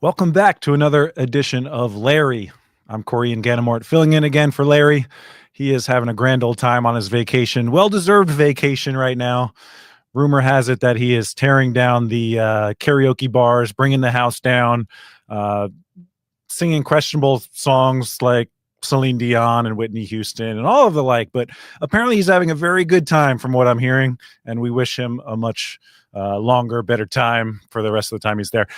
Welcome back to another edition of Larry. I'm Corey Inganamort, filling in again for Larry. He is having a grand old time on his vacation, well-deserved vacation right now. Rumor has it that he is tearing down the karaoke bars, bringing the house down, uh, singing questionable songs like Celine Dion and Whitney Houston and all of the like. But apparently he's having a very good time from what I'm hearing, and we wish him a much longer, better time for the rest of the time he's there.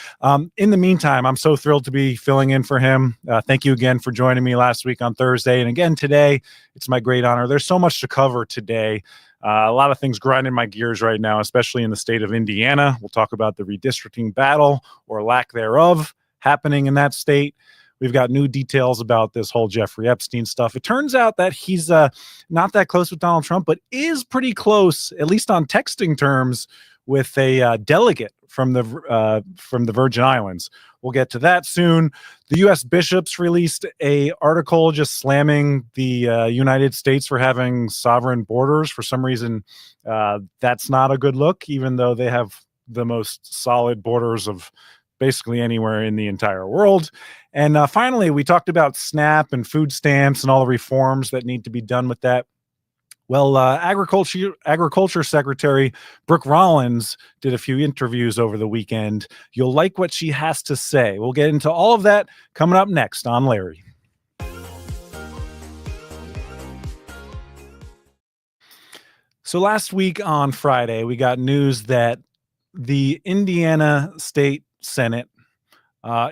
In the meantime, I'm so thrilled to be filling in for him. Thank you again for joining me last week on Thursday. And again today, it's my great honor. There's so much to cover today. A lot of things grinding my gears right now, especially in the state of Indiana. We'll talk about the redistricting battle or lack thereof happening in that state. We've got new details about this whole Jeffrey Epstein stuff. It turns out that he's not that close with Donald Trump, but is pretty close, at least on texting terms, with a delegate from the Virgin Islands. We'll get to that soon. The U.S. bishops released a article just slamming the United States for having sovereign borders. For some reason, that's not a good look, even though they have the most solid borders of basically anywhere in the entire world. And finally, we talked about SNAP and food stamps and all the reforms that need to be done with that. Well, Agriculture Secretary Brooke Rollins did a few interviews over the weekend. You'll like what she has to say. We'll get into all of that coming up next on Larry. So last week on Friday, we got news that the Indiana State Senate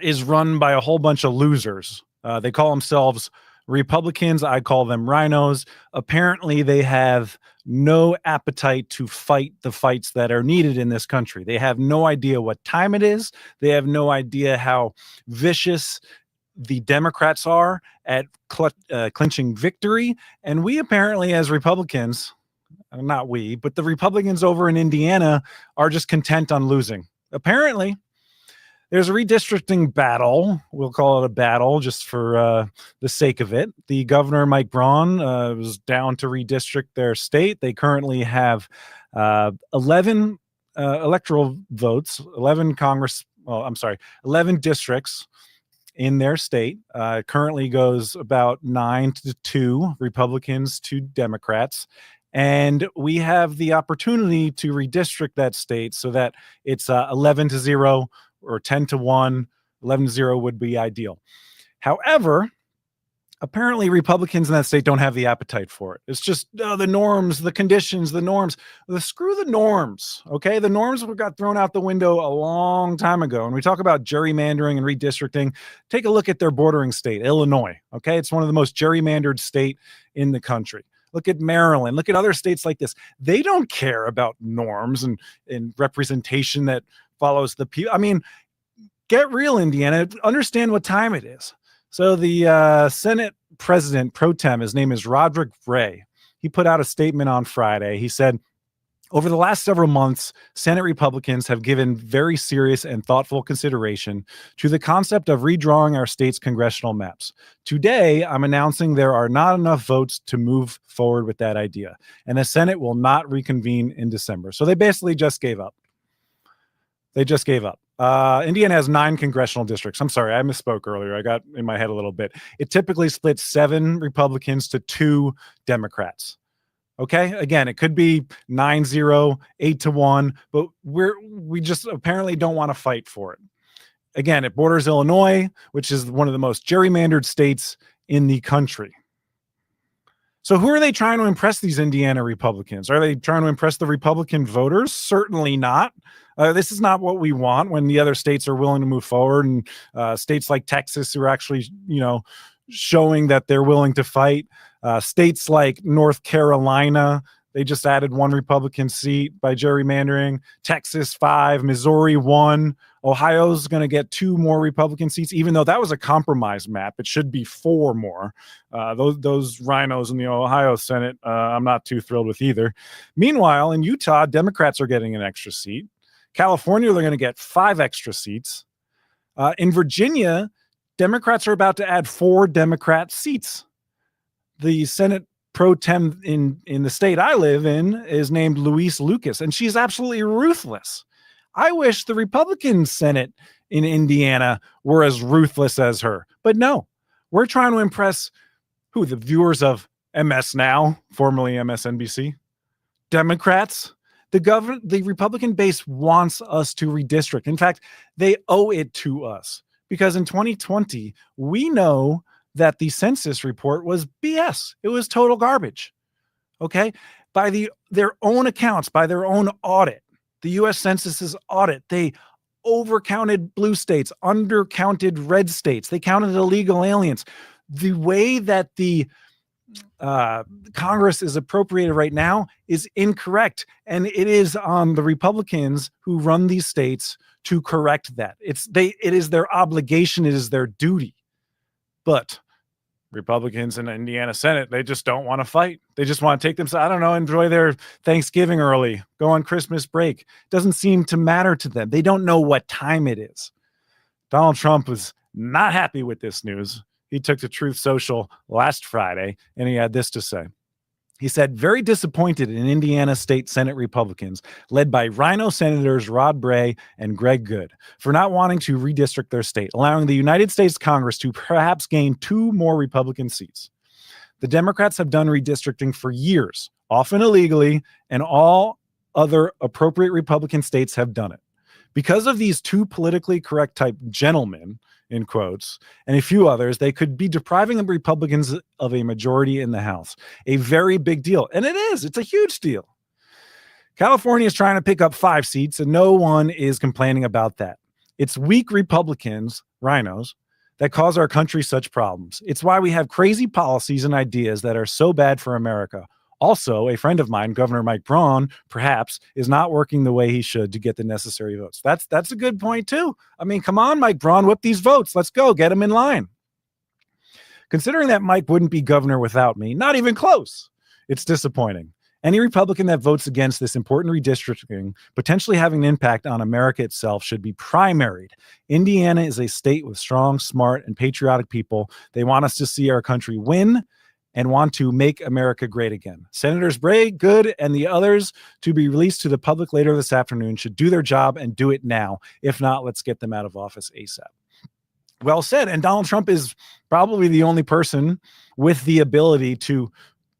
is run by a whole bunch of losers. They call themselves Republicans. I call them rhinos. Apparently, they have no appetite to fight the fights that are needed in this country. They have no idea what time it is. They have no idea how vicious the Democrats are at clinching victory. And we apparently, as Republicans, not we, but the Republicans over in Indiana are just content on losing. Apparently, there's a redistricting battle. We'll call it a battle just for the sake of it. The governor, Mike Braun, was down to redistrict their state. They currently have 11 electoral votes, 11 districts in their state. Currently goes about 9-2 Republicans to Democrats. And we have the opportunity to redistrict that state so that it's 11-0 or 10-1. 11-0 would be ideal. However, apparently Republicans in that state don't have the appetite for it. It's just the norms, the conditions, the norms. Screw the norms, okay? The norms got thrown out the window a long time ago. And we talk about gerrymandering and redistricting. Take a look at their bordering state, Illinois, okay? It's one of the most gerrymandered state in the country. Look at Maryland. Look at other states like this. They don't care about norms and representation that follows the people. I mean, get real, Indiana. Understand what time it is. So the Senate President pro tem, his name is Roderick Ray. He put out a statement on Friday. He said, over the last several months, Senate Republicans have given very serious and thoughtful consideration to the concept of redrawing our state's congressional maps. Today, I'm announcing there are not enough votes to move forward with that idea, and the Senate will not reconvene in December. So they basically just gave up. They just gave up. Indiana has 9 congressional districts. I'm sorry, I misspoke earlier. I got in my head a little bit. It typically splits 7 Republicans to 2 Democrats. Okay, again, it could be 9-0, 8-1, but we just apparently don't want to fight for it. Again, it borders Illinois, which is one of the most gerrymandered states in the country. So who are they trying to impress, these Indiana Republicans? Are they trying to impress the Republican voters? Certainly not. This is not what we want when the other states are willing to move forward, and states like Texas who are actually, showing that they're willing to fight. States like North Carolina, they just added 1 Republican seat by gerrymandering. Texas 5, Missouri 1. Ohio's going to get 2 more Republican seats, even though that was a compromise map. It should be 4 more. Those rhinos in the Ohio Senate, I'm not too thrilled with either. Meanwhile, in Utah, Democrats are getting an extra seat. California, they're going to get 5 extra seats. In Virginia, Democrats are about to add 4 Democrat seats. The Senate pro tem in the state I live in is named Louise Lucas, and she's absolutely ruthless. I wish the Republican Senate in Indiana were as ruthless as her. But no, we're trying to impress who? The viewers of MS Now, formerly MSNBC, Democrats. The Republican base wants us to redistrict. In fact, they owe it to us because in 2020, we know that the census report was BS. It was total garbage. Okay. By their own accounts, by their own audit, the U.S. Census's audit, they overcounted blue states, undercounted red states. They counted illegal aliens. The way that the Congress is appropriated right now is incorrect. And it is on the Republicans who run these states to correct that. It is their obligation. It is their duty. But Republicans in the Indiana Senate, they just don't want to fight. They just want to take them, I don't know, enjoy their Thanksgiving early, go on Christmas break. Doesn't seem to matter to them. They don't know what time it is. Donald Trump was not happy with this news. He took to Truth Social last Friday, and he had this to say. He said, very disappointed in Indiana State Senate Republicans, led by Rhino Senators Rod Bray and Greg Good, for not wanting to redistrict their state, allowing the United States Congress to perhaps gain 2 more Republican seats. The Democrats have done redistricting for years, often illegally, and all other appropriate Republican states have done it. Because of these 2 politically correct type gentlemen, in quotes, and a few others, they could be depriving the Republicans of a majority in the House. A very big deal. And it is. It's a huge deal. California is trying to pick up 5 seats, and no one is complaining about that. It's weak Republicans, rhinos, that cause our country such problems. It's why we have crazy policies and ideas that are so bad for America. Also, a friend of mine, Governor Mike Braun, perhaps, is not working the way he should to get the necessary votes. That's a good point, too. I mean, come on, Mike Braun, whip these votes. Let's go. Get them in line. Considering that Mike wouldn't be governor without me, not even close, it's disappointing. Any Republican that votes against this important redistricting, potentially having an impact on America itself, should be primaried. Indiana is a state with strong, smart, and patriotic people. They want us to see our country win and want to make America great again. Senators Bray, Good, and the others to be released to the public later this afternoon should do their job and do it now. If not, let's get them out of office ASAP. Well said. And Donald Trump is probably the only person with the ability to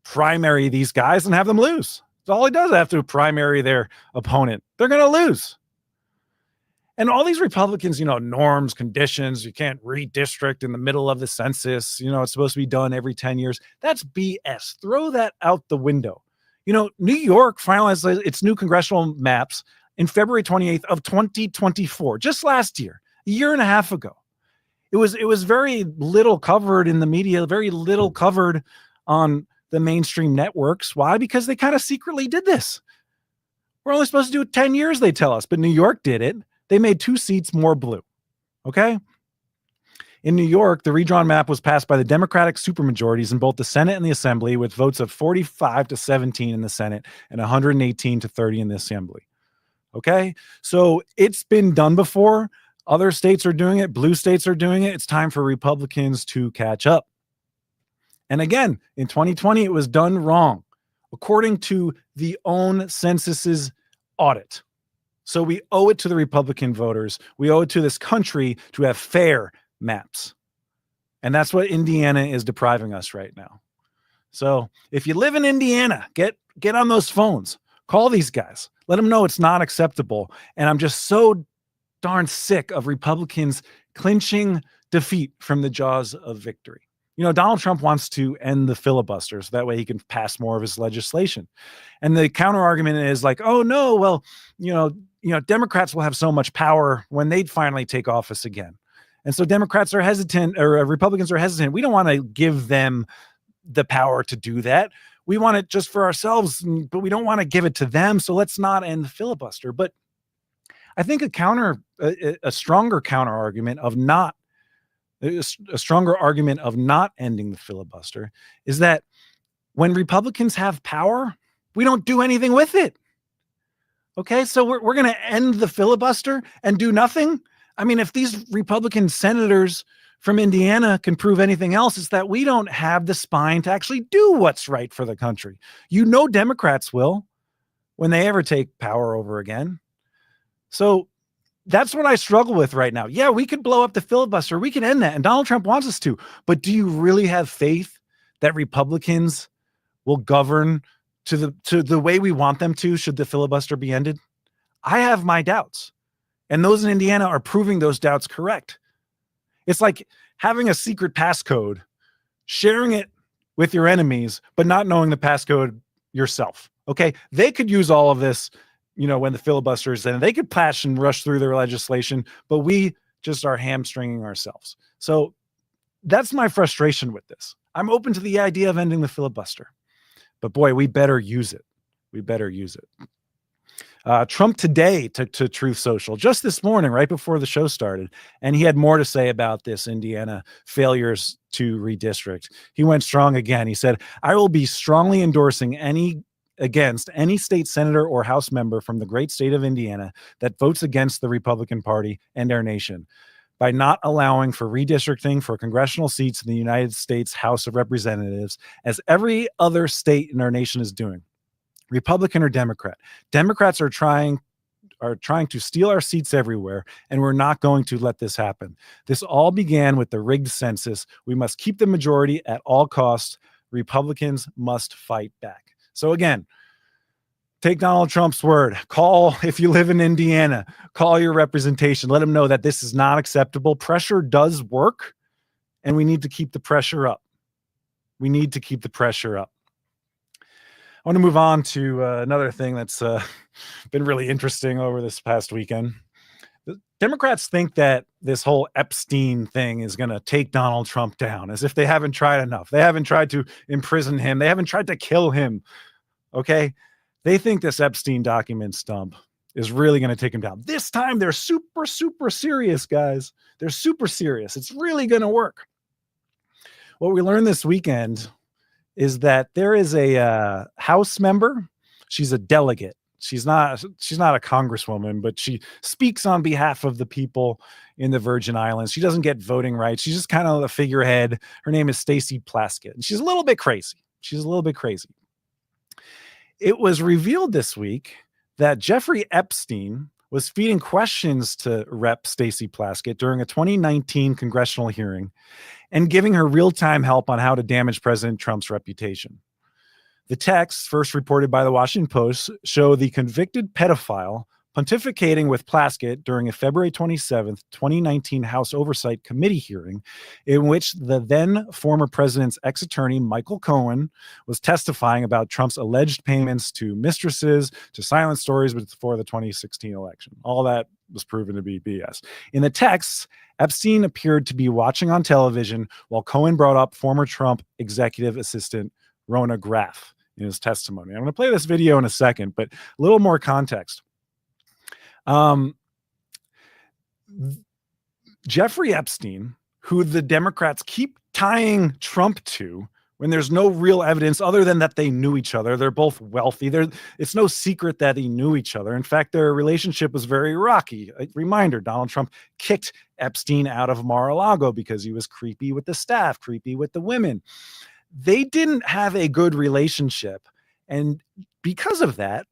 primary these guys and have them lose. That's all he does after primary their opponent. They're going to lose. And all these Republicans, norms, conditions, you can't redistrict in the middle of the census. It's supposed to be done every 10 years. That's BS. Throw that out the window. New York finalized its new congressional maps in February 28th of 2024, just last year, a year and a half ago. It was very little covered in the media, very little covered on the mainstream networks. Why? Because they kind of secretly did this. We're only supposed to do it 10 years, they tell us, but New York did it. They made 2 seats more blue. Okay? In New York, the redrawn map was passed by the Democratic supermajorities in both the Senate and the Assembly, with votes of 45 to 17 in the Senate and 118 to 30 in the Assembly. Okay? So it's been done before. Other states are doing it. Blue states are doing it. It's time for Republicans to catch up. And again, in 2020, it was done wrong, according to the own census's audit. So we owe it to the Republican voters. We owe it to this country to have fair maps. And that's what Indiana is depriving us right now. So if you live in Indiana, get on those phones. Call these guys. Let them know it's not acceptable. And I'm just so darn sick of Republicans clinching defeat from the jaws of victory. Donald Trump wants to end the filibuster so that way he can pass more of his legislation. And the counter argument is like, oh no, well, Democrats will have so much power when they finally take office again. And so Democrats are hesitant, or Republicans are hesitant. We don't want to give them the power to do that. We want it just for ourselves, but we don't want to give it to them. So let's not end the filibuster. But I think a stronger counter argument of not ending the filibuster is that when Republicans have power, we don't do anything with it. Okay, so we're going to end the filibuster and do nothing. I mean, if these Republican senators from Indiana can prove anything else, it's that we don't have the spine to actually do what's right for the country. Democrats will when they ever take power over again. So That's what I struggle with right now. Yeah, we could blow up the filibuster. We can end that. And Donald Trump wants us to. But do you really have faith that Republicans will govern to the way we want them to should the filibuster be ended? I have my doubts. And those in Indiana are proving those doubts correct. It's like having a secret passcode, sharing it with your enemies, but not knowing the passcode yourself. Okay. They could use all of this, when the filibuster is in, they could patch and rush through their legislation, but we just are hamstringing ourselves. So that's my frustration with this. I'm open to the idea of ending the filibuster, but boy, we better use it. We better use it. Trump today took to Truth Social just this morning, right before the show started, and he had more to say about this Indiana failures to redistrict. He went strong again. He said, "I will be strongly endorsing against any state senator or House member from the great state of Indiana that votes against the Republican Party and our nation by not allowing for redistricting for congressional seats in the United States House of Representatives, as every other state in our nation is doing. Republican or Democrat. Democrats are trying to steal our seats everywhere, and we're not going to let this happen. This all began with the rigged census. We must keep the majority at all costs. Republicans must fight back." So again, take Donald Trump's word. Call, if you live in Indiana, call your representation. Let them know that this is not acceptable. Pressure does work, and we need to keep the pressure up. We need to keep the pressure up. I want to move on to another thing that's been really interesting over this past weekend. The Democrats think that this whole Epstein thing is going to take Donald Trump down, as if they haven't tried enough. They haven't tried to imprison him. They haven't tried to kill him. Okay? They think this Epstein document stump is really going to take him down. This time they're super, super serious, guys. They're super serious. It's really going to work. What we learned this weekend is that there is a House member. She's a delegate. She's not a congresswoman, but she speaks on behalf of the people in the Virgin Islands. She doesn't get voting rights. She's just kind of a figurehead. Her name is Stacey Plaskett, and she's a little bit crazy. It was revealed this week that Jeffrey Epstein was feeding questions to Rep. Stacey Plaskett during a 2019 congressional hearing and giving her real-time help on how to damage President Trump's reputation. The texts, first reported by the Washington Post, show the convicted pedophile pontificating with Plaskett during a February 27th, 2019 House Oversight Committee hearing in which the then former president's ex-attorney, Michael Cohen, was testifying about Trump's alleged payments to mistresses to silence stories before the 2016 election. All that was proven to be BS. In the texts, Epstein appeared to be watching on television while Cohen brought up former Trump executive assistant Rona Graff in his testimony. I'm going to play this video in a second, but a little more context. Jeffrey Epstein, who the Democrats keep tying Trump to when there's no real evidence other than that they knew each other. They're both wealthy. It's no secret that they knew each other. In fact, their relationship was very rocky. A reminder, Donald Trump kicked Epstein out of Mar-a-Lago because he was creepy with the staff, creepy with the women. They didn't have a good relationship. And because of that,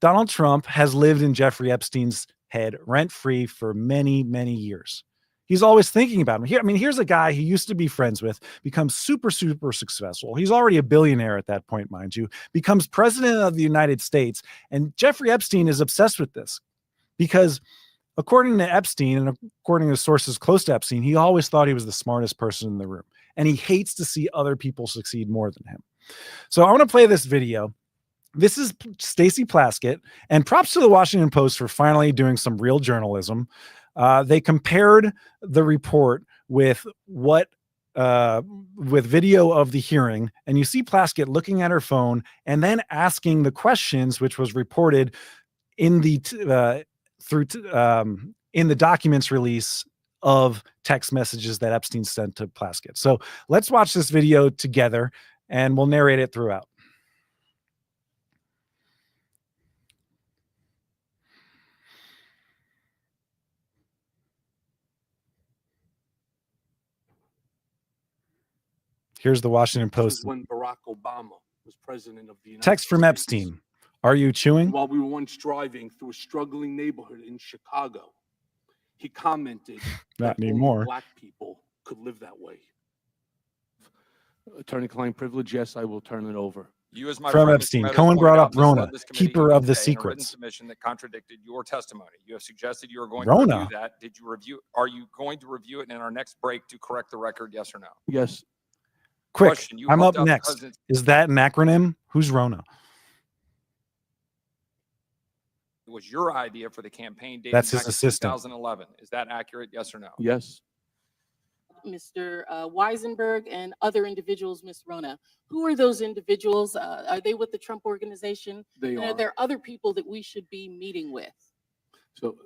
Donald Trump has lived in Jeffrey Epstein's head rent-free for many, many years. He's always thinking about him. Here's a guy he used to be friends with, becomes super, super successful. He's already a billionaire at that point, mind you, becomes president of the United States. And Jeffrey Epstein is obsessed with this because according to Epstein and according to sources close to Epstein, he always thought he was the smartest person in the room. And he hates to see other people succeed more than him. So I want to play this video. This is Stacey Plaskett, and props to the Washington Post for finally doing some real journalism. They compared the report with video of the hearing, and you see Plaskett looking at her phone and then asking the questions, which was reported in the in the documents release of text messages that Epstein sent to Plaskett. So let's watch this video together, and we'll narrate it throughout. Here's the Washington Post. When Barack Obama was president of the United Text from States. Epstein. Are you chewing? While we were once driving through a struggling neighborhood in Chicago, He commented Not that only anymore. Black people could live that way. Attorney-client privilege, yes, I will turn it over. You, as my From friend, Mr. Epstein. Meadows, Cohen pointed brought out, up misled Rona, this committee keeper of the today in a written secrets. submission that contradicted your testimony. You have suggested you are going Rona. to review that. Did you review? Are you going to review it in our next break to correct the record? Yes or no? Yes. Quick, Question, you I'm up helped out the next. president- Is that an acronym? Who's Rona? It was your idea for the campaign dating That's his back to assistant. 2011. Is that accurate? Yes or no? Yes. Mr. Weisenberg and other individuals, Ms. Rona. Who are those individuals? Are they with the Trump organization? They And are. are there other people that we should be meeting with? So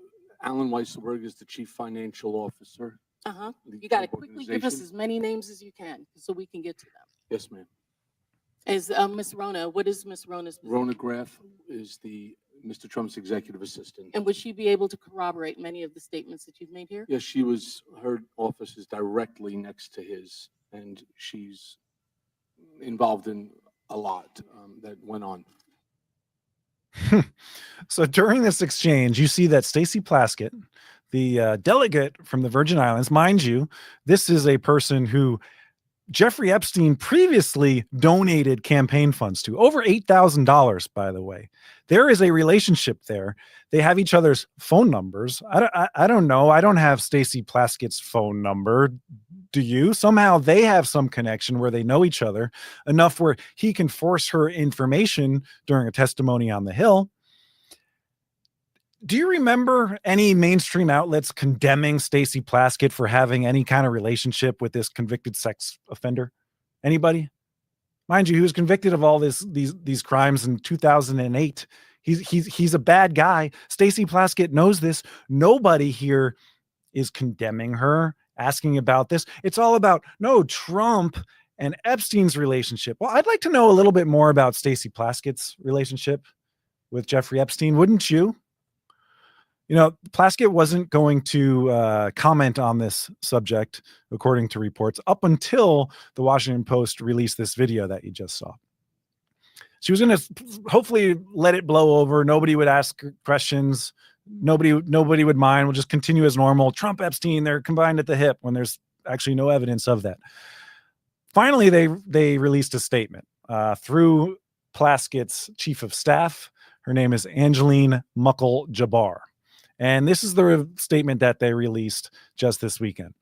Alan Weisselberg is the chief financial officer. Uh-huh. of the You got to Trump quickly give us organization. as many names as you can so we can get to them. Yes, ma'am. As Ms. Rona, what is Ms. Rona's position? Rona Graff is the Mr. Trump's executive assistant. And would she be able to corroborate many of the statements that you've made here? Yes, her office is directly next to his, and she's involved in a lot that went on. So during this exchange, you see that Stacey Plaskett, the delegate from the Virgin Islands, mind you, this is a person who Jeffrey Epstein previously donated campaign funds to, over $8,000, by the way. There is a relationship there. They have each other's phone numbers. I don't know. I don't have Stacey Plaskett's phone number. Do you? Somehow they have some connection where they know each other enough where he can force her information during a testimony on the Hill. Do you remember any mainstream outlets condemning Stacey Plaskett for having any kind of relationship with this convicted sex offender? Anybody? Mind you, he was convicted of all these crimes in 2008. He's a bad guy. Stacey Plaskett knows this. Nobody here is condemning her, asking about this. It's all about, no, Trump and Epstein's relationship. Well, I'd like to know a little bit more about Stacey Plaskett's relationship with Jeffrey Epstein, wouldn't you? You know, Plaskett wasn't going to comment on this subject, according to reports, up until the Washington Post released this video that you just saw. She was going to hopefully let it blow over. Nobody would ask questions. Nobody would mind. We'll just continue as normal. Trump, Epstein, they're combined at the hip when there's actually no evidence of that. Finally, they released a statement through Plaskett's chief of staff. Her name is Angeline Muckle-Jabbar. And this is the statement that they released just this weekend.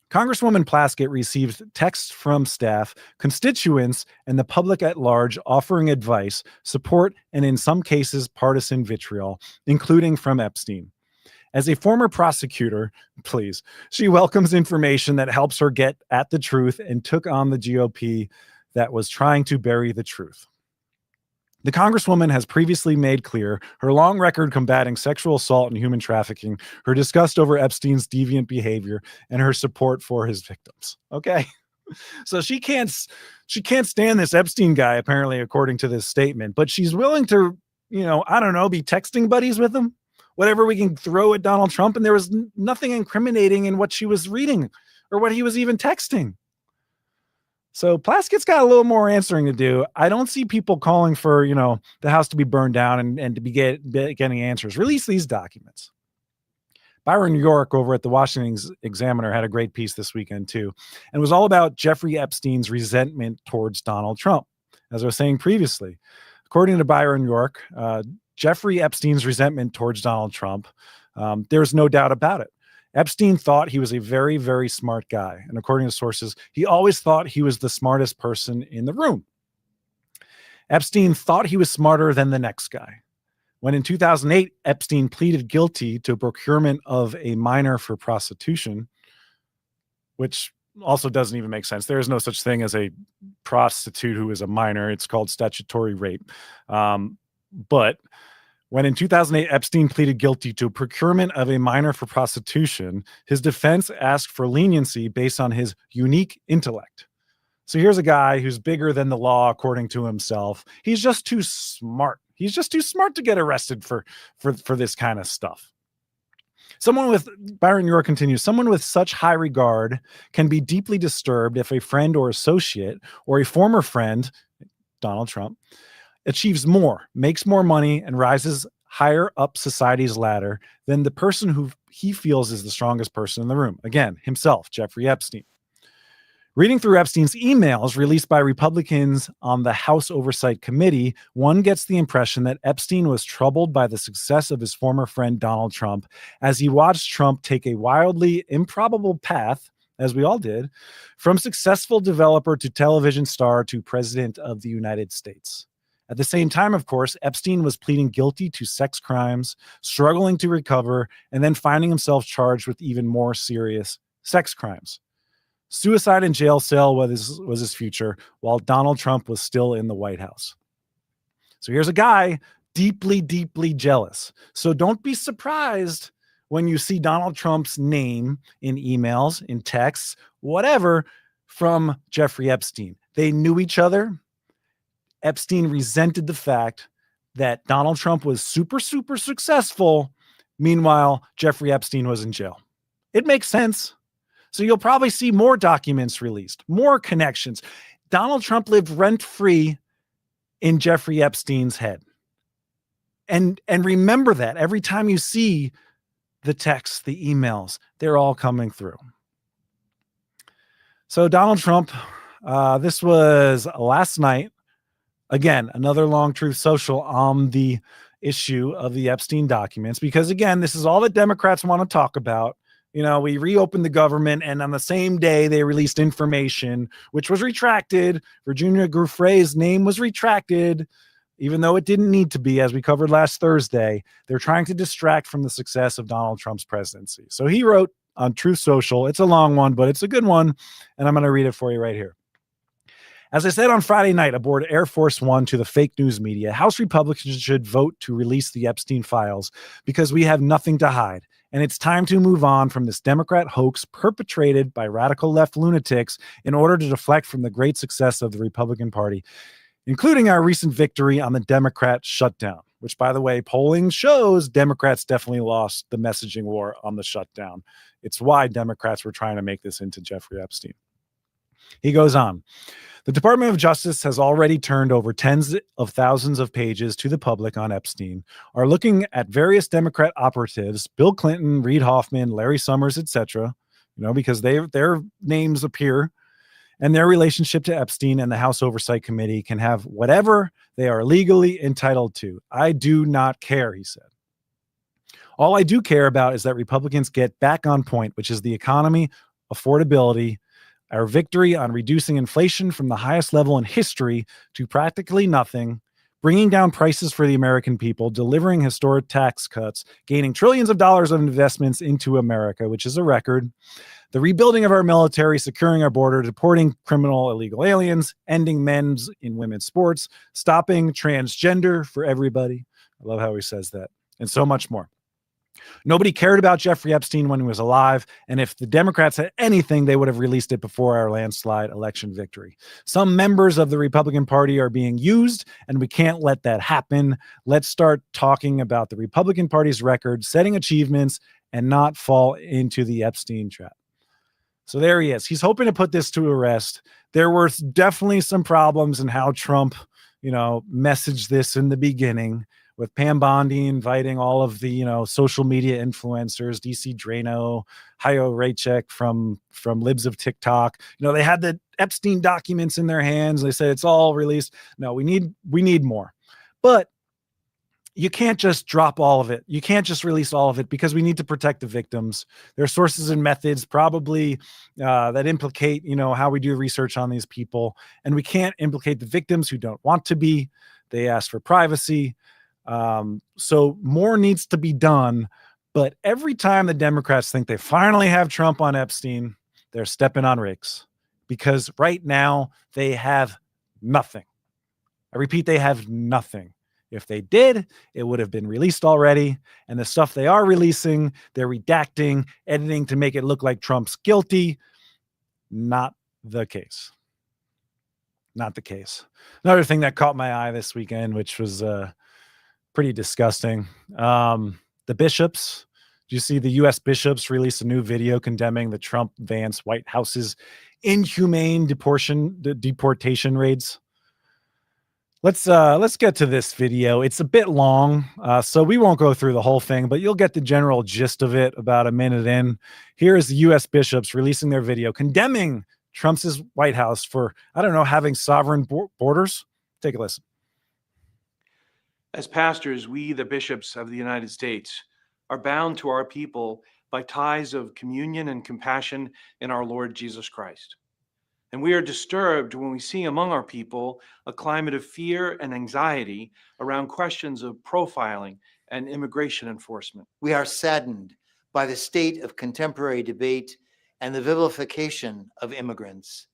Congresswoman Plaskett received texts from staff, constituents, and the public at large offering advice, support, and in some cases, partisan vitriol, including from Epstein. As a former prosecutor, please, she welcomes information that helps her get at the truth and took on the GOP that was trying to bury the truth. The Congresswoman has previously made clear her long record combating sexual assault and human trafficking, her disgust over Epstein's deviant behavior, and her support for his victims. Okay. So she can't stand this Epstein guy, apparently, according to this statement, but she's willing to, I don't know, be texting buddies with him, whatever we can throw at Donald Trump. And there was nothing incriminating in what she was reading or what he was even texting. So Plaskett's got a little more answering to do. I don't see people calling for, the house to be burned down and to be getting answers. Release these documents. Byron York over at the Washington Examiner had a great piece this weekend too, and it was all about Jeffrey Epstein's resentment towards Donald Trump. As I was saying previously, according to Byron York, Jeffrey Epstein's resentment towards Donald Trump, there's no doubt about it. Epstein thought he was a very, very smart guy. And according to sources, he always thought he was the smartest person in the room. Epstein thought he was smarter than the next guy. When in 2008, Epstein pleaded guilty to procurement of a minor for prostitution, which also doesn't even make sense. There is no such thing as a prostitute who is a minor. It's called statutory rape. But when in 2008, Epstein pleaded guilty to procurement of a minor for prostitution, his defense asked for leniency based on his unique intellect. So here's a guy who's bigger than the law, according to himself. He's just too smart. He's just too smart to get arrested for this kind of stuff. Byron York continues, someone with such high regard can be deeply disturbed if a friend or associate or a former friend, Donald Trump, achieves more, makes more money, and rises higher up society's ladder than the person who he feels is the strongest person in the room. Again, himself, Jeffrey Epstein. Reading through Epstein's emails released by Republicans on the House Oversight Committee, one gets the impression that Epstein was troubled by the success of his former friend Donald Trump as he watched Trump take a wildly improbable path, as we all did, from successful developer to television star to president of the United States. At the same time, of course, Epstein was pleading guilty to sex crimes, struggling to recover, and then finding himself charged with even more serious sex crimes. Suicide in jail cell was his future, while Donald Trump was still in the White House. So here's a guy deeply, deeply jealous. So don't be surprised when you see Donald Trump's name in emails, in texts, whatever, from Jeffrey Epstein. They knew each other. Epstein resented the fact that Donald Trump was super, super successful. Meanwhile, Jeffrey Epstein was in jail. It makes sense. So you'll probably see more documents released, more connections. Donald Trump lived rent-free in Jeffrey Epstein's head. And remember that every time you see the texts, the emails, they're all coming through. So Donald Trump, this was last night. Again, another long truth social on the issue of the Epstein documents, because again, this is all that Democrats want to talk about. You know, we reopened the government, and on the same day they released information, which was retracted. Virginia Giuffre's name was retracted, even though it didn't need to be, as we covered last Thursday. They're trying to distract from the success of Donald Trump's presidency. So he wrote on Truth Social, it's a long one, but it's a good one, and I'm going to read it for you right here. As I said on Friday night aboard Air Force One to the fake news media, House Republicans should vote to release the Epstein files because we have nothing to hide. And it's time to move on from this Democrat hoax perpetrated by radical left lunatics in order to deflect from the great success of the Republican Party, including our recent victory on the Democrat shutdown, which, by the way, polling shows Democrats definitely lost the messaging war on the shutdown. It's why Democrats were trying to make this into Jeffrey Epstein. He goes on. The Department of Justice has already turned over tens of thousands of pages to the public on Epstein, are looking at various Democrat operatives, Bill Clinton, Reid Hoffman, Larry Summers, etc., because their names appear, and their relationship to Epstein and the House Oversight Committee can have whatever they are legally entitled to. I do not care, he said. All I do care about is that Republicans get back on point, which is the economy, affordability, our victory on reducing inflation from the highest level in history to practically nothing, bringing down prices for the American people, delivering historic tax cuts, gaining trillions of dollars of investments into America, which is a record, the rebuilding of our military, securing our border, deporting criminal illegal aliens, ending men's in women's sports, stopping transgender for everybody. I love how he says that, and so much more. Nobody cared about Jeffrey Epstein when he was alive, and if the Democrats had anything, they would have released it before our landslide election victory. Some members of the Republican Party are being used, and we can't let that happen. Let's start talking about the Republican Party's record, setting achievements, and not fall into the Epstein trap. So there he is. He's hoping to put this to rest. There were definitely some problems in how Trump, messaged this in the beginning, with Pam Bondi inviting all of the, social media influencers, DC Drano, Hayo Raychek from Libs of TikTok. They had the Epstein documents in their hands. They said it's all released. No, we need more. But you can't just drop all of it. You can't just release all of it because we need to protect the victims. There are sources and methods probably that implicate, how we do research on these people. And we can't implicate the victims who don't want to be. They ask for privacy. So more needs to be done. But every time the Democrats think they finally have Trump on Epstein, they're stepping on rakes because right now they have nothing. I repeat, they have nothing. If they did, it would have been released already. And the stuff they are releasing, they're redacting, editing to make it look like Trump's guilty. Not the case. Not the case. Another thing that caught my eye this weekend, which was pretty disgusting. The bishops, do you see the U.S. bishops released a new video condemning the Trump-Vance White House's inhumane deportation raids? Let's get to this video. It's a bit long, so we won't go through the whole thing, but you'll get the general gist of it about a minute in. Here is the U.S. bishops releasing their video condemning Trump's White House for, I don't know, having sovereign borders. Take a listen. As pastors, we, the bishops of the United States, are bound to our people by ties of communion and compassion in our Lord Jesus Christ. And we are disturbed when we see among our people a climate of fear and anxiety around questions of profiling and immigration enforcement. We are saddened by the state of contemporary debate and the vilification of immigrants.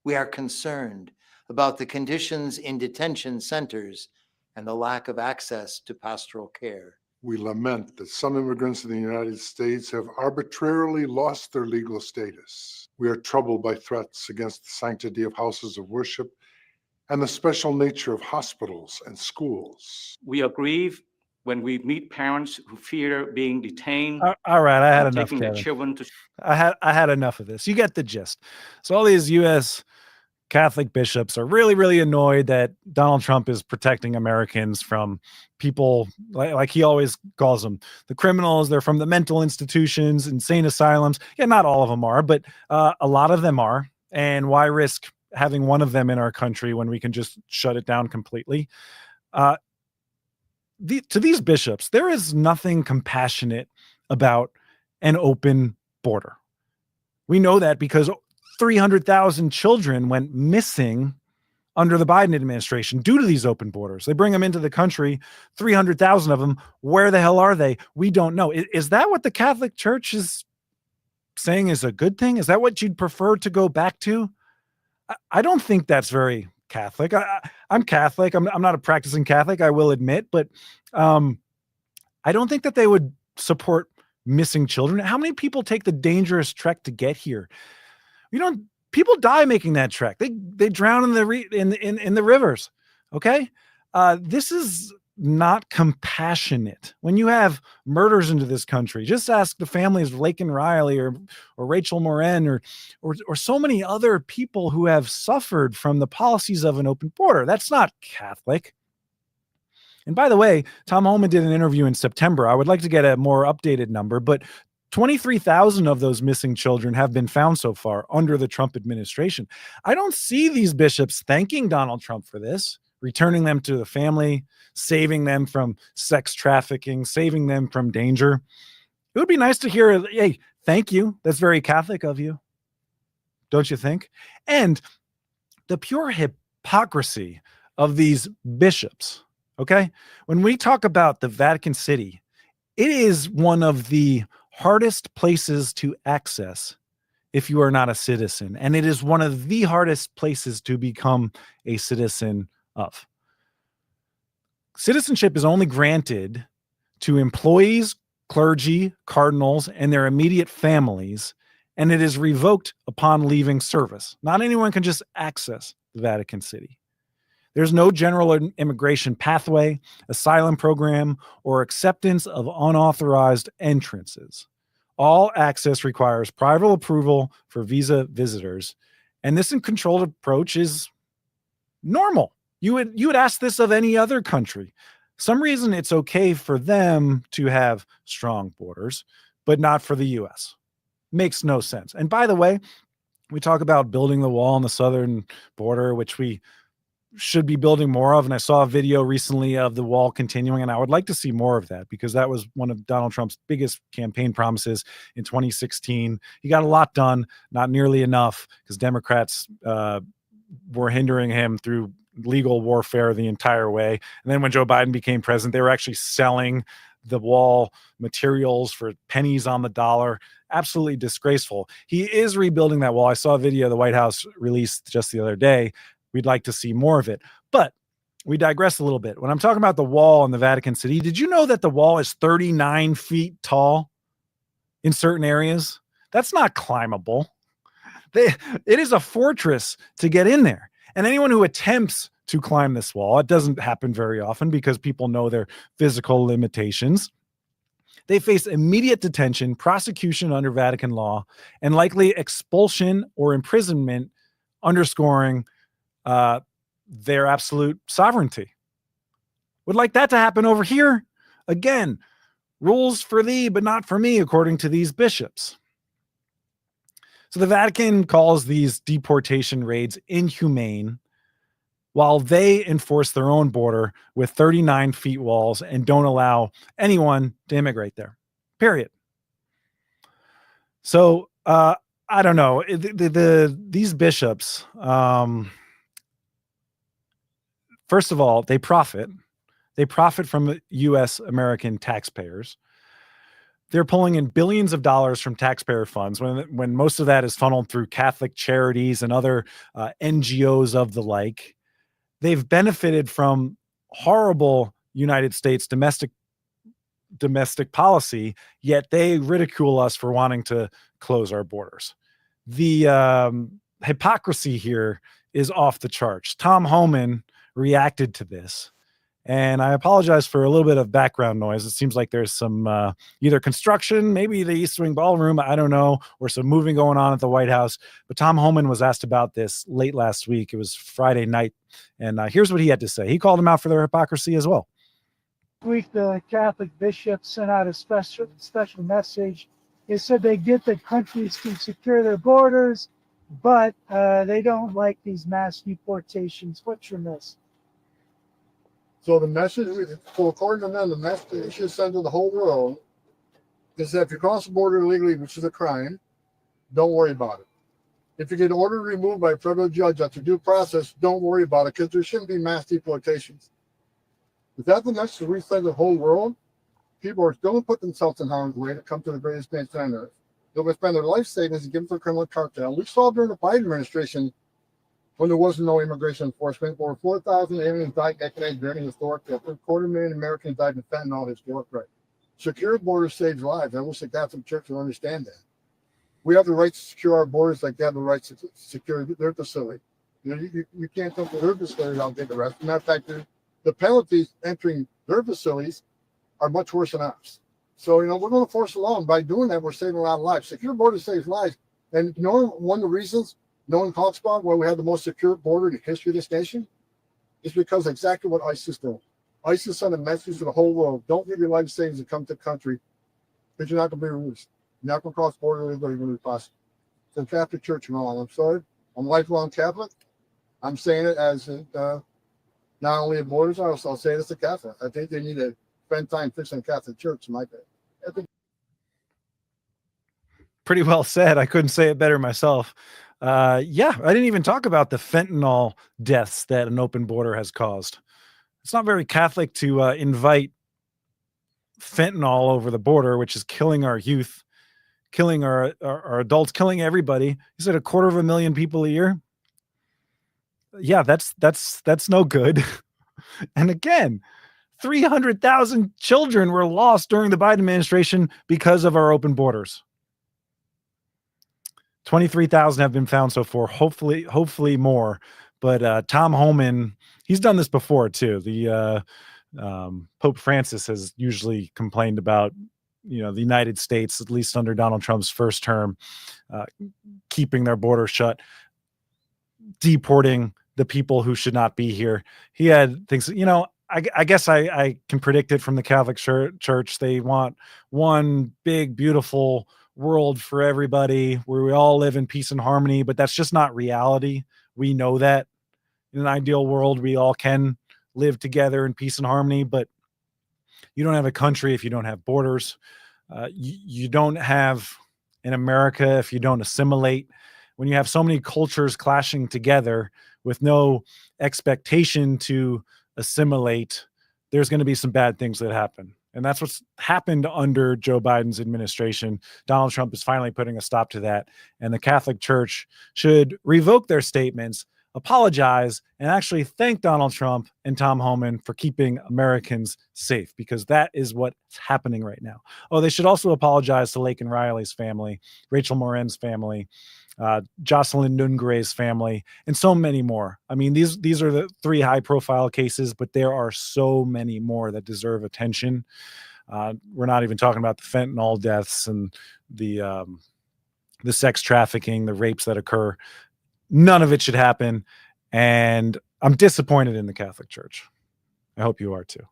We are concerned about the conditions in detention centers and the lack of access to pastoral care. We lament that some immigrants in the United States have arbitrarily lost their legal status. We are troubled by threats against the sanctity of houses of worship and the special nature of hospitals and schools. We are grieved when we meet parents who fear being detained. All right, I had and enough, taking their Kevin. children to I had enough of this. You get the gist. So all these U.S. Catholic bishops are really, really annoyed that Donald Trump is protecting Americans from people like he always calls them, the criminals. They're from the mental institutions, insane asylums. Yeah, not all of them are, but a lot of them are. And why risk having one of them in our country when we can just shut it down completely? To these bishops, there is nothing compassionate about an open border. We know that because 300,000 children went missing under the Biden administration due to these open borders. They bring them into the country, 300,000 of them. Where the hell are they? We don't know. Is that what the Catholic Church is saying is a good thing? Is that what you'd prefer to go back to? I don't think that's very Catholic. I'm Catholic. I'm not a practicing Catholic, I will admit, but I don't think that they would support missing children. How many people take the dangerous trek to get here? People die making that trek. They drown in the rivers. Okay. This is not compassionate. When you have murders into this country, just ask the families of Laken Riley or Rachel Morin or so many other people who have suffered from the policies of an open border. That's not Catholic. And by the way, Tom Homan did an interview in September. I would like to get a more updated number, but 23,000 of those missing children have been found so far under the Trump administration. I don't see these bishops thanking Donald Trump for this, returning them to the family, saving them from sex trafficking, saving them from danger. It would be nice to hear, hey, thank you. That's very Catholic of you. Don't you think? And the pure hypocrisy of these bishops, okay? When we talk about the Vatican City, it is one of the hardest places to access if you are not a citizen. And it is one of the hardest places to become a citizen of. Citizenship is only granted to employees, clergy, cardinals, and their immediate families, and it is revoked upon leaving service. Not anyone can just access the Vatican City. There's no general immigration pathway, asylum program, or acceptance of unauthorized entrances. All access requires private approval for visa visitors, and this controlled approach is normal. You would ask this of any other country. Some reason it's okay for them to have strong borders, but not for the U.S. Makes no sense. And by the way, we talk about building the wall on the southern border, which we should be building more of. And I saw a video recently of the wall continuing, and I would like to see more of that because that was one of Donald Trump's biggest campaign promises in 2016. He got a lot done, not nearly enough because Democrats were hindering him through legal warfare the entire way. And then when Joe Biden became president, they were actually selling the wall materials for pennies on the dollar. Absolutely disgraceful. He is rebuilding that wall. I saw a video the White House released just the other day. We'd like to see more of it, but we digress a little bit. When I'm talking about the wall in the Vatican City, did you know that the wall is 39 feet tall in certain areas? That's not climbable. It is a fortress to get in there. And anyone who attempts to climb this wall, it doesn't happen very often because people know their physical limitations. They face immediate detention, prosecution under Vatican law, and likely expulsion or imprisonment, underscoring their absolute sovereignty. Would like that to happen over here. Again, rules for thee, but not for me, according to these bishops. So the Vatican calls these deportation raids inhumane, while they enforce their own border with 39 feet walls and don't allow anyone to immigrate there, period. So I don't know. These bishops, first of all, they profit. They profit from U.S. American taxpayers. They're pulling in billions of dollars from taxpayer funds when most of that is funneled through Catholic charities and other NGOs of the like. They've benefited from horrible United States domestic policy, yet they ridicule us for wanting to close our borders. The hypocrisy here is off the charts. Tom Homan reacted to this, and I apologize for a little bit of background noise. It seems like there's some either construction, maybe the East Wing Ballroom, I don't know, or some moving going on at the White House. But Tom Homan was asked about this late last week. It was Friday night, and here's what he had to say. He called them out for their hypocrisy as well. Week, the Catholic bishops sent out a special message. They said they get that countries can secure their borders, but they don't like these mass deportations. What's your message? So the message, according to them, the message they should send to the whole world is that if you cross the border illegally, which is a crime, don't worry about it. If you get ordered removed by a federal judge after due process, don't worry about it, because there shouldn't be mass deportations. If that's the message we send to the whole world, people are still going to put themselves in harm's way to come to the greatest nation on earth. They're going to spend their life savings and give them to the criminal cartel. We saw during the Biden administration, when there was no immigration enforcement, over 4,000 aliens died economic during historic death. 250,000 Americans died in fentanyl historic right. Secure borders saves lives. I wish the Catholic Church would understand that. We have the right to secure our borders like they have the right to secure their facility. You can't come to their facility without getting arrested. Matter of fact, the penalties entering their facilities are much worse than ours. So, we're going to force the law. And by doing that, we're saving a lot of lives. Secure border saves lives. And one of the reasons no one talks about why we have the most secure border in the history of this nation is because exactly what ISIS did. ISIS sent a message to the whole world: don't give your life savings to come to the country, because you're not going to be released. You're not going to cross the border illegally when it's possible. So the Catholic Church, I'm sorry. I'm a lifelong Catholic. I'm saying it as not only at borders, I'll say it as a Catholic. I think they need to spend time fixing the Catholic Church, in my opinion. Pretty well said. I couldn't say it better myself. I didn't even talk about the fentanyl deaths that an open border has caused. It's not very Catholic to invite fentanyl over the border, which is killing our youth, killing our adults, killing everybody. You said 250,000 people a year. Yeah, that's no good. And again, 300,000 children were lost during the Biden administration because of our open borders. 23,000 have been found so far, hopefully more. But Tom Homan, he's done this before too. The Pope Francis has usually complained about, the United States, at least under Donald Trump's first term, keeping their border shut, deporting the people who should not be here. He had things, I guess I can predict it from the Catholic Church. They want one big, beautiful world for everybody where we all live in peace and harmony, but that's just not reality. We know that in an ideal world, we all can live together in peace and harmony, but you don't have a country if you don't have borders. You don't have in America if you don't assimilate. When you have so many cultures clashing together with no expectation to assimilate, there's going to be some bad things that happen. And that's what's happened under Joe Biden's administration. Donald Trump is finally putting a stop to that. And the Catholic Church should revoke their statements, apologize, and actually thank Donald Trump and Tom Homan for keeping Americans safe, because that is what's happening right now. Oh, they should also apologize to Laken Riley's family, Rachel Morin's family, Jocelyn Nungare's family, and so many more. I mean, these are the 3 high-profile cases, but there are so many more that deserve attention. We're not even talking about the fentanyl deaths and the sex trafficking, the rapes that occur. None of it should happen. And I'm disappointed in the Catholic Church. I hope you are too.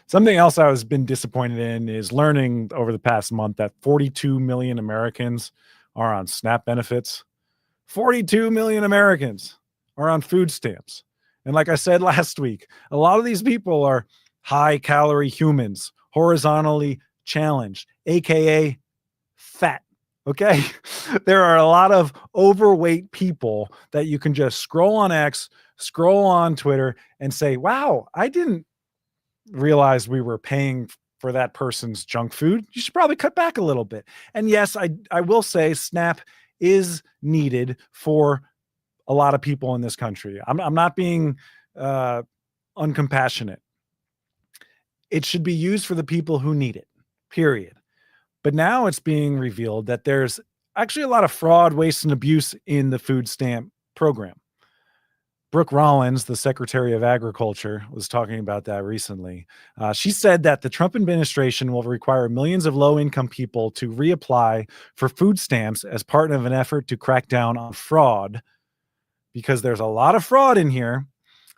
Something else I was been disappointed in is learning over the past month that 42 million Americans are on SNAP benefits. 42 million Americans are on food stamps. And like I said last week, a lot of these people are high calorie humans, horizontally challenged, AKA fat. Okay. There are a lot of overweight people that you can just scroll on X, scroll on Twitter and say, wow, I didn't realize we were paying for that person's junk food. You should probably cut back a little bit. And yes, I will say SNAP is needed for a lot of people in this country. I'm not being uncompassionate. It should be used for the people who need it, period. But now it's being revealed that there's actually a lot of fraud, waste, and abuse in the food stamp program. Brooke Rollins, the Secretary of Agriculture, was talking about that recently. She said that the Trump administration will require millions of low-income people to reapply for food stamps as part of an effort to crack down on fraud, because there's a lot of fraud in here.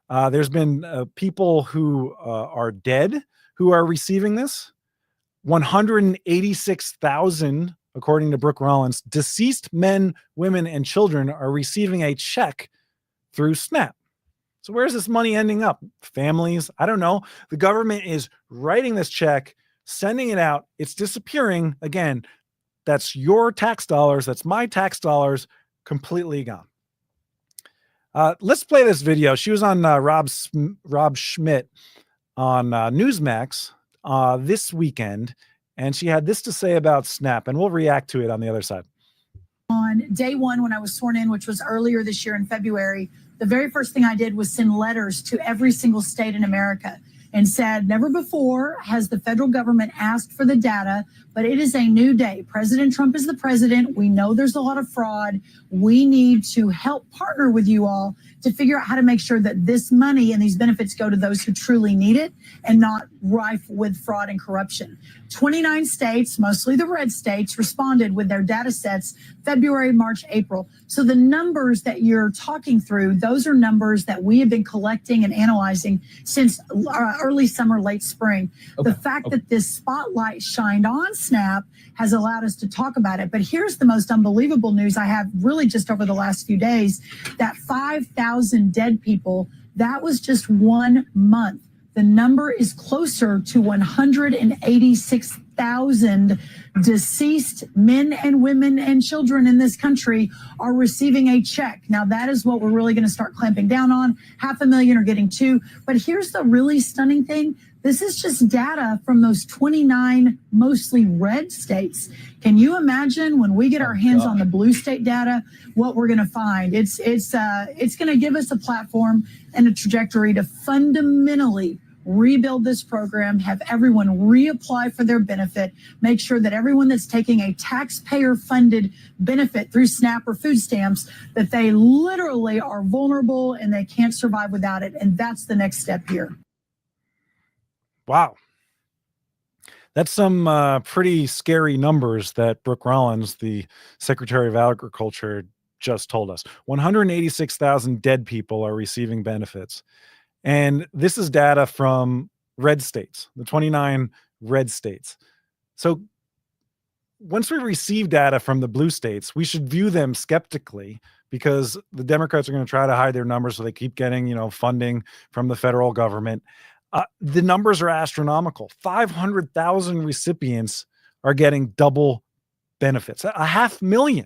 There's been people who are dead who are receiving this. 186,000, according to Brooke Rollins, deceased men, women, and children are receiving a check through SNAP. So where's this money ending up? Families? I don't know. The government is writing this check, sending it out. It's disappearing. Again, that's your tax dollars. That's my tax dollars, completely gone. Let's play this video. She was on Rob Schmidt on Newsmax this weekend, and she had this to say about SNAP, and we'll react to it on the other side. On day one, when I was sworn in, which was earlier this year in February, the very first thing I did was send letters to every single state in America and said, never before has the federal government asked for the data, but it is a new day. President Trump is the president. We know there's a lot of fraud. We need to help partner with you all to figure out how to make sure that this money and these benefits go to those who truly need it and not rife with fraud and corruption. 29 states, mostly the red states, responded with their data sets February, March, April. So the numbers that you're talking through, those are numbers that we have been collecting and analyzing since early summer, late spring. Okay. The fact that this spotlight shined on SNAP has allowed us to talk about it. But here's the most unbelievable news I have really just over the last few days, that 5,000 dead people, that was just 1 month. The number is closer to 186,000 deceased men and women and children in this country are receiving a check. Now, that is what we're really going to start clamping down on. 500,000 are getting 2. But here's the really stunning thing. This is just data from those 29 mostly red states. Can you imagine when we get our hands on the blue state data, what we're going to find? It's going to give us a platform and a trajectory to fundamentally rebuild this program, have everyone reapply for their benefit, make sure that everyone that's taking a taxpayer-funded benefit through SNAP or food stamps, that they literally are vulnerable and they can't survive without it. And that's the next step here. Wow. That's some pretty scary numbers that Brooke Rollins, the Secretary of Agriculture, just told us. 186,000 dead people are receiving benefits. And this is data from red states, the 29 red states. So once we receive data from the blue states, we should view them skeptically, because the Democrats are going to try to hide their numbers, so they keep getting, funding from the federal government. The numbers are astronomical. 500,000 recipients are getting double benefits, 500,000.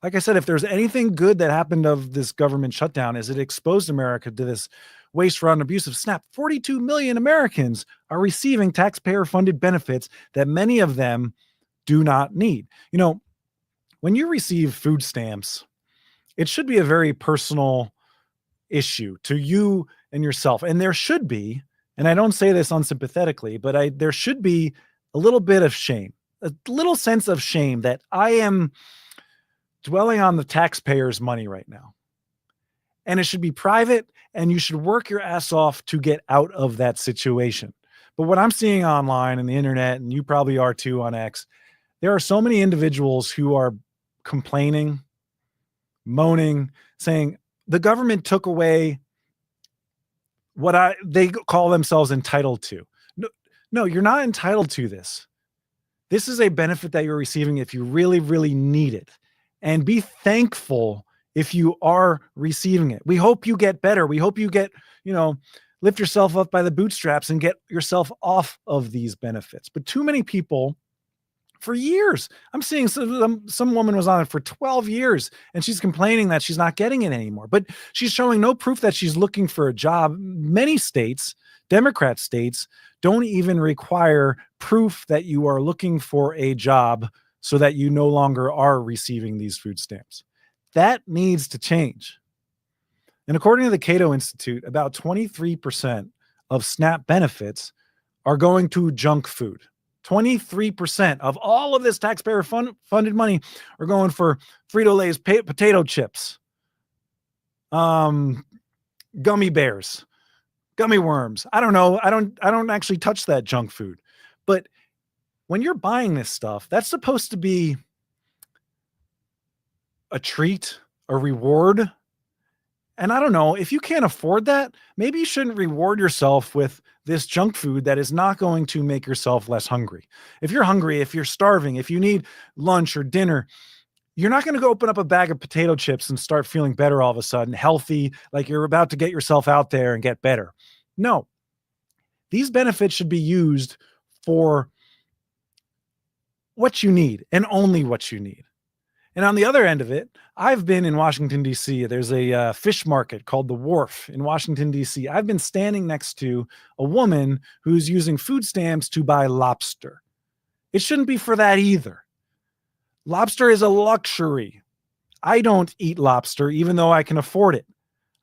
Like I said, if there's anything good that happened of this government shutdown, is it exposed America to this waste, fraud, and abuse of SNAP. 42 million Americans are receiving taxpayer-funded benefits that many of them do not need. When you receive food stamps, it should be a very personal issue to you and yourself. And there should be, and I don't say this unsympathetically, but there should be a little bit of shame, a little sense of shame that I am dwelling on the taxpayers' money right now. And it should be private, and you should work your ass off to get out of that situation. But what I'm seeing online and the internet, and you probably are too on X, there are so many individuals who are complaining, moaning, saying the government took away they call themselves entitled to. No, you're not entitled to this. This is a benefit that you're receiving if you really, really need it. And be thankful if you are receiving it. We hope you get better. We hope you get, lift yourself up by the bootstraps and get yourself off of these benefits. But too many people, for years, I'm seeing some woman was on it for 12 years and she's complaining that she's not getting it anymore. But she's showing no proof that she's looking for a job. Many states, Democrat states, don't even require proof that you are looking for a job so that you no longer are receiving these food stamps. That needs to change. And according to the Cato Institute, about 23% of SNAP benefits are going to junk food. 23% of all of this taxpayer funded money are going for Frito-Lay's potato chips, gummy bears, gummy worms. I don't know. I don't actually touch that junk food. But when you're buying this stuff, that's supposed to be a treat, a reward. And I don't know, if you can't afford that, maybe you shouldn't reward yourself with this junk food that is not going to make yourself less hungry. If you're hungry, if you're starving, if you need lunch or dinner, you're not going to go open up a bag of potato chips and start feeling better all of a sudden, healthy, like you're about to get yourself out there and get better. No, these benefits should be used for what you need and only what you need. And on the other end of it, I've been in Washington, D.C. There's a fish market called the Wharf in Washington, D.C. I've been standing next to a woman who's using food stamps to buy lobster. It shouldn't be for that either. Lobster is a luxury. I don't eat lobster, even though I can afford it.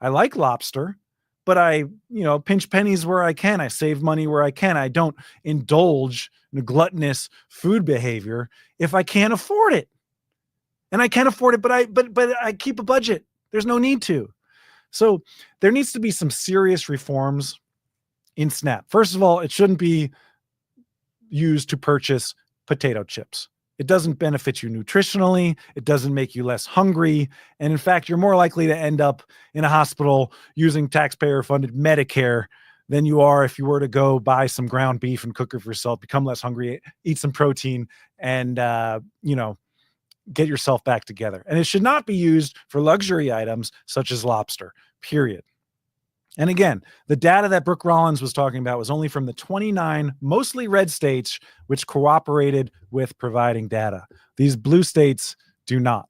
I like lobster, but I, pinch pennies where I can. I save money where I can. I don't indulge in a gluttonous food behavior if I can't afford it. And I can't afford it, but I keep a budget. There's no need to. So there needs to be some serious reforms in SNAP. First of all, it shouldn't be used to purchase potato chips. It doesn't benefit you nutritionally. It doesn't make you less hungry. And in fact, you're more likely to end up in a hospital using taxpayer-funded Medicare than you are if you were to go buy some ground beef and cook it for yourself, become less hungry, eat some protein, and, get yourself back together. And it should not be used for luxury items such as lobster, period. And again, the data that Brooke Rollins was talking about was only from the 29 mostly red states which cooperated with providing data. These blue states do not.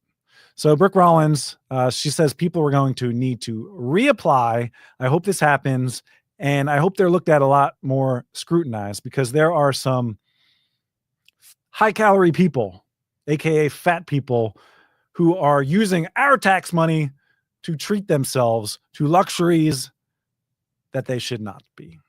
So Brooke Rollins, she says people are going to need to reapply. I hope this happens. And I hope they're looked at a lot more scrutinized, because there are some high calorie people, AKA fat people, who are using our tax money to treat themselves to luxuries that they should not be.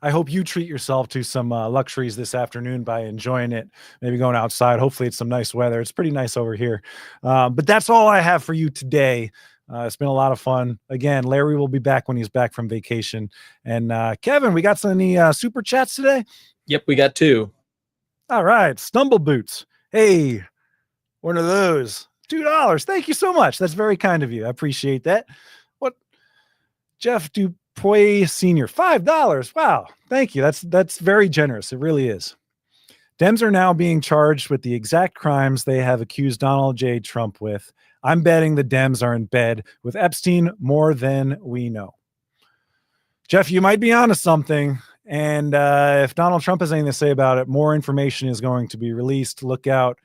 I hope you treat yourself to some luxuries this afternoon by enjoying it, maybe going outside. Hopefully it's some nice weather. It's pretty nice over here. But that's all I have for you today. It's been a lot of fun. Again, Larry will be back when he's back from vacation. And Kevin, we got any super chats today? Yep, we got 2. All right. Stumble Boots. Hey, one of those. $2. Thank you so much. That's very kind of you. I appreciate that. What? Jeff Dupuy Sr., $5. Wow. Thank you. That's very generous. It really is. Dems are now being charged with the exact crimes they have accused Donald J. Trump with. I'm betting the Dems are in bed with Epstein more than we know. Jeff, you might be onto something. And if Donald Trump has anything to say about it, more information is going to be released. Look out.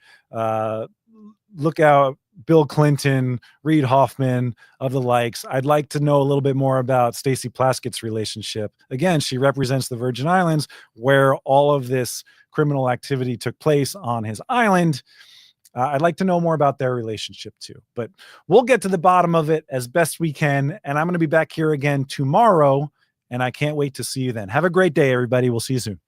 Bill Clinton, Reid Hoffman, of the likes. I'd like to know a little bit more about Stacey Plaskett's relationship. Again, she represents the Virgin Islands, where all of this criminal activity took place on his island. I'd like to know more about their relationship too, but we'll get to the bottom of it as best we can. And I'm going to be back here again tomorrow, and I can't wait to see you then. Have a great day, everybody. We'll see you soon.